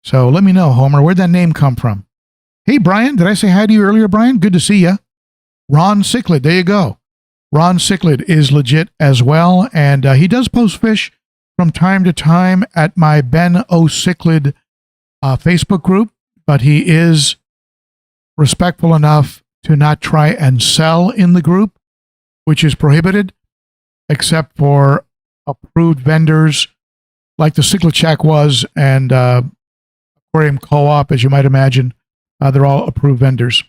So let me know, Homer, where'd that name come from? Hey, Brian, did I say hi to you earlier, Brian? Good to see you. Ron Cichlid, there you go. Ron Cichlid is legit as well, and he does post fish from time to time at my ben.o.cichlid Facebook group, but he is respectful enough to not try and sell in the group, which is prohibited, except for approved vendors like the Cichlid Shack was, and Aquarium Co-op, as you might imagine. They're all approved vendors.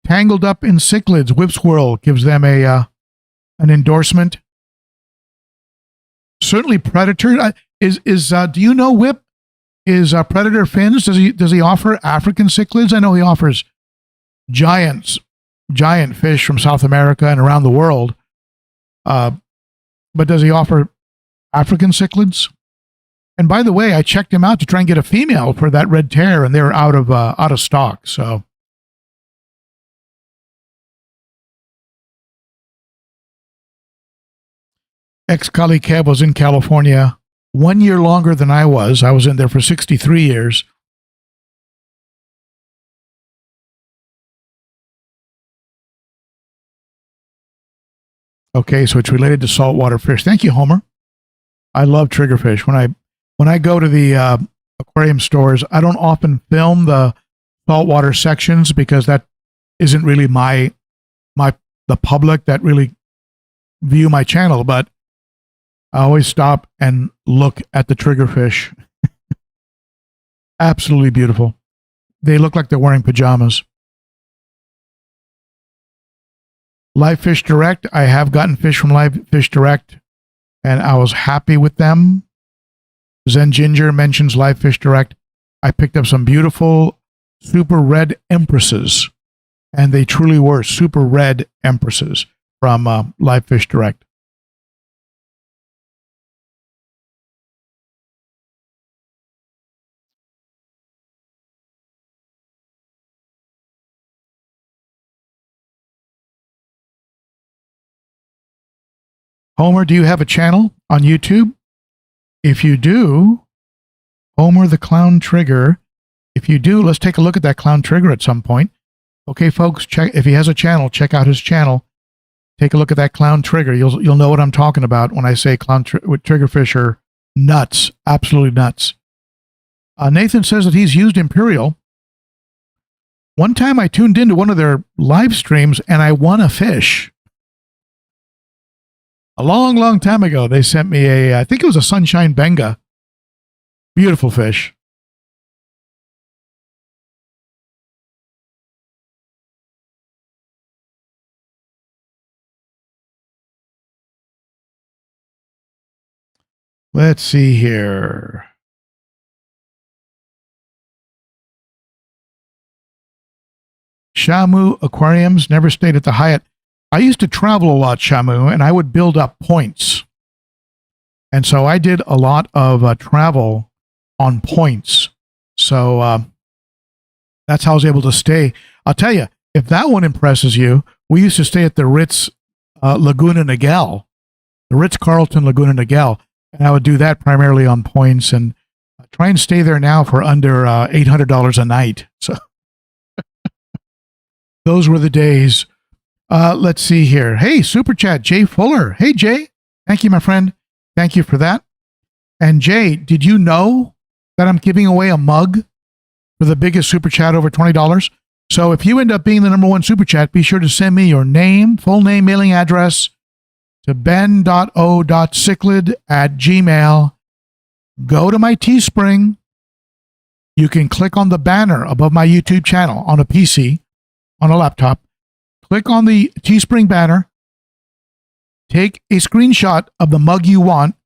Tangled Up in Cichlids, Whip's World gives them an endorsement. Certainly Predator. Do you know Whip? Is Predator Fins? Does he offer African cichlids? I know he offers giant fish from South America and around the world. But does he offer African cichlids? And by the way, I checked him out to try and get a female for that red tear, and they were out of stock. So ex-Kali Kev was in California 1 year longer than I was. I was in there for 63 years. Okay, so it's related to saltwater fish. Thank you, Homer. I love triggerfish. When I go to the aquarium stores, I don't often film the saltwater sections because that isn't really the public that really view my channel, but I always stop and look at the triggerfish. Absolutely beautiful. They look like they're wearing pajamas. Live Fish Direct. I have gotten fish from Live Fish Direct, and I was happy with them. Zen Ginger mentions Live Fish Direct. I picked up some beautiful super red empresses, and they truly were super red empresses from Live Fish Direct. Homer, do you have a channel on YouTube? If you do, Homer the Clown Trigger. If you do, let's take a look at that Clown Trigger at some point. Okay, folks, check if he has a channel. Check out his channel. Take a look at that Clown Trigger. You'll know what I'm talking about when I say triggerfish are nuts, absolutely nuts. Nathan says that he's used Imperial. One time I tuned into one of their live streams and I won a fish. A long, long time ago, they sent me I think it was a Sunshine Benga. Beautiful fish. Let's see here. Shamu Aquariums never stayed at the Hyatt. I used to travel a lot, Shamu, and I would build up points. And so I did a lot of travel on points. So that's how I was able to stay. I'll tell you, if that one impresses you, we used to stay at the Ritz Laguna Niguel, the Ritz-Carlton Laguna Niguel, and I would do that primarily on points and try and stay there now for under $800 a night. So those were the days. Let's see here. Hey, Super Chat, Jay Fuller. Hey, Jay. Thank you, my friend. Thank you for that. And Jay, did you know that I'm giving away a mug for the biggest Super Chat over $20? So if you end up being the #1 Super Chat, be sure to send me your name, full name, mailing address to ben.o.cichlid at gmail. Go to my Teespring. You can click on the banner above my YouTube channel on a PC, on a laptop. Click on the Teespring banner, take a screenshot of the mug you want,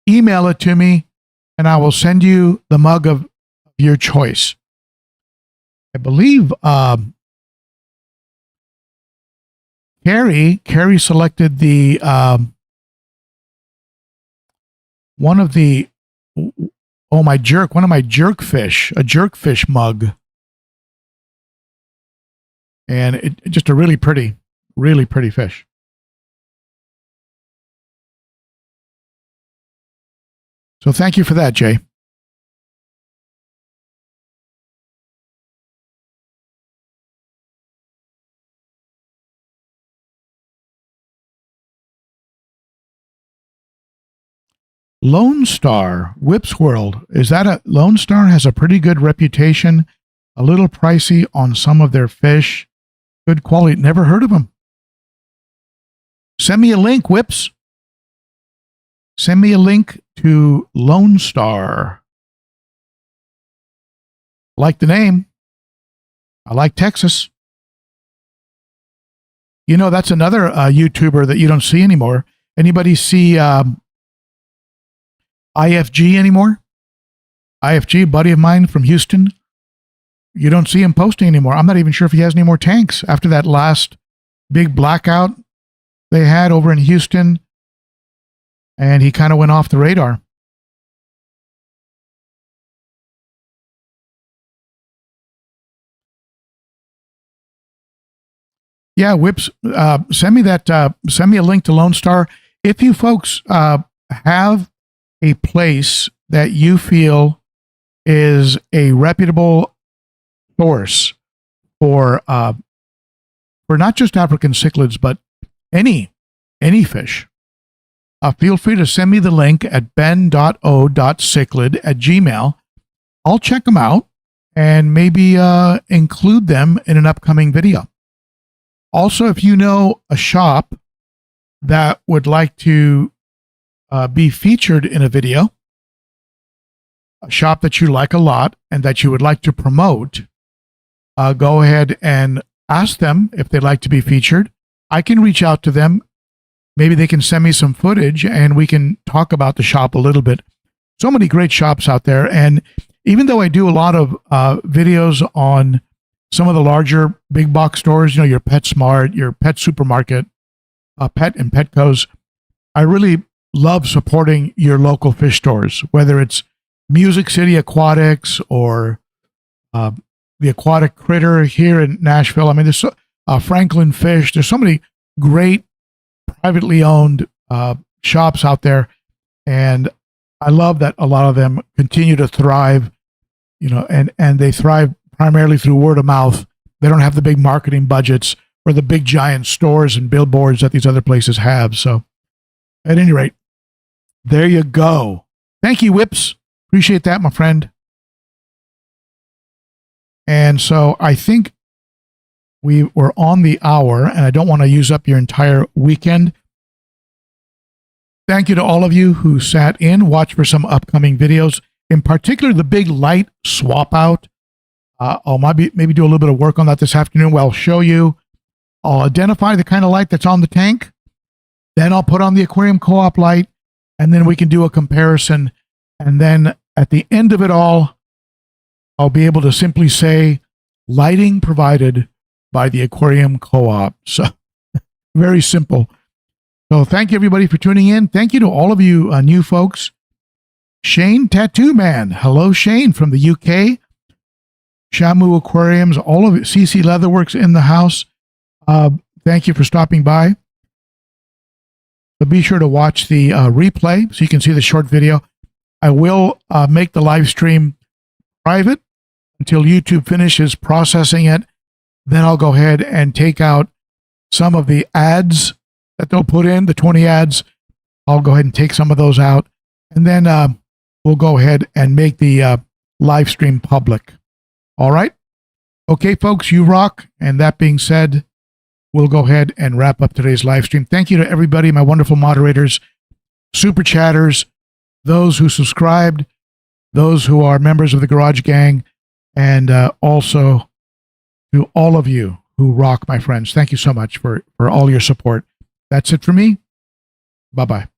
email it to me, and I will send you the mug of your choice. I believe Carrie selected the one of my jerkfish, a jerkfish mug. And it just a really pretty fish. So thank you for that, Jay. Lone Star, Whips World. Is that a Lone Star has a pretty good reputation, a little pricey on some of their fish. Good quality. Never heard of them. Send me a link, Whips. Send me a link to Lone Star. Like the name. I like Texas. You know, that's another YouTuber that you don't see anymore. Anybody see IFG anymore? IFG, a buddy of mine from Houston. You don't see him posting anymore. I'm not even sure if he has any more tanks after that last big blackout they had over in Houston, and he kind of went off the radar. Yeah, Whips, send me that. Send me a link to Lone Star. If you folks have a place that you feel is a reputable source for not just African cichlids, but any fish, feel free to send me the link at ben.o.cichlid at gmail. I'll check them out and maybe include them in an upcoming video. Also, if you know a shop that would like to be featured in a video, a shop that you like a lot and that you would like to promote, go ahead and ask them if they'd like to be featured. I can reach out to them. Maybe they can send me some footage and we can talk about the shop a little bit. So many great shops out there. And even though I do a lot of videos on some of the larger big box stores, your PetSmart, your Pet Supermarket, Pet and Petco's, I really love supporting your local fish stores, whether it's Music City Aquatics or the Aquatic Critter here in Nashville. I mean, there's Franklin Fish. There's so many great privately owned shops out there, and I love that a lot of them continue to thrive, and they thrive primarily through word of mouth. They don't have the big marketing budgets or the big giant stores and billboards that these other places have. So at any rate, there you go. Thank you, Whips. Appreciate that, my friend. And so I think we were on the hour, and I don't want to use up your entire weekend. Thank you to all of you who sat in, watched for some upcoming videos, in particular the big light swap out. I'll maybe do a little bit of work on that this afternoon where I'll show you. I'll identify the kind of light that's on the tank. Then I'll put on the aquarium co-op light, and then we can do a comparison. And then at the end of it all, I'll be able to simply say, lighting provided by the aquarium co-op. So very simple. So thank you, everybody, for tuning in. Thank you to all of you new folks. Shane Tattoo Man. Hello, Shane from the UK. Shamu Aquariums, all of it. CC Leatherworks in the house. Thank you for stopping by. But be sure to watch the replay so you can see the short video. I will make the live stream private until YouTube finishes processing it. Then I'll go ahead and take out some of the ads that they'll put in, the 20 ads. I'll go ahead and take some of those out. And then we'll go ahead and make the live stream public. All right? Okay, folks, you rock. And that being said, we'll go ahead and wrap up today's live stream. Thank you to everybody, my wonderful moderators, super chatters, those who subscribed, those who are members of the Garage Gang, and also to all of you who rock, my friends. Thank you so much for all your support. That's it for me. Bye-bye.